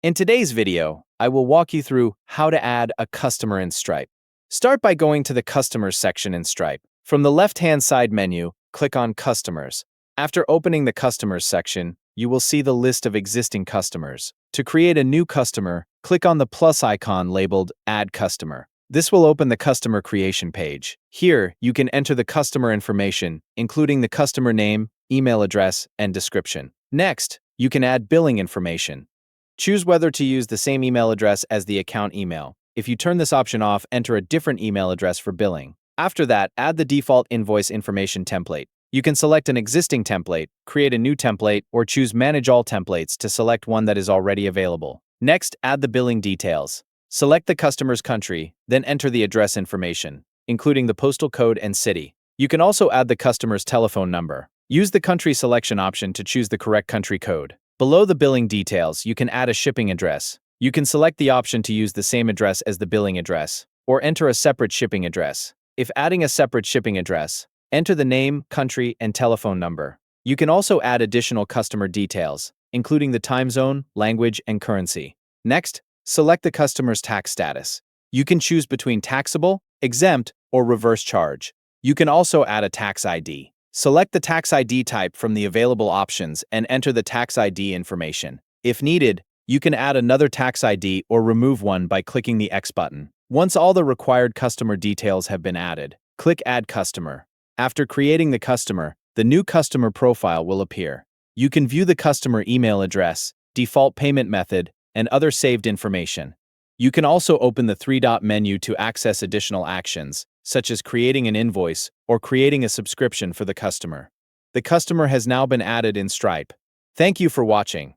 In today's video, I will walk you through how to add a customer in Stripe. Start by going to the Customers section in Stripe. From the left-hand side menu, click on Customers. After opening the Customers section, you will see the list of existing customers. To create a new customer, click on the plus icon labeled Add Customer. This will open the customer creation page. Here, you can enter the customer information, including the customer name, email address, and description. Next, you can add billing information. Choose whether to use the same email address as the account email. If you turn this option off, enter a different email address for billing. After that, add the default invoice information template. You can select an existing template, create a new template, or choose Manage All Templates to select one that is already available. Next, add the billing details. Select the customer's country, then enter the address information, including the postal code and city. You can also add the customer's telephone number. Use the country selection option to choose the correct country code. Below the billing details, you can add a shipping address. You can select the option to use the same address as the billing address, or enter a separate shipping address. If adding a separate shipping address, enter the name, country, and telephone number. You can also add additional customer details, including the time zone, language, and currency. Next, select the customer's tax status. You can choose between taxable, exempt, or reverse charge. You can also add a tax ID. Select the tax ID type from the available options and enter the tax ID information. If needed, you can add another tax ID or remove one by clicking the X button. Once all the required customer details have been added, click Add Customer. After creating the customer, the new customer profile will appear. You can view the customer email address, default payment method, and other saved information. You can also open the three-dot menu to access additional actions, such as creating an invoice or creating a subscription for the customer. The customer has now been added in Stripe. Thank you for watching.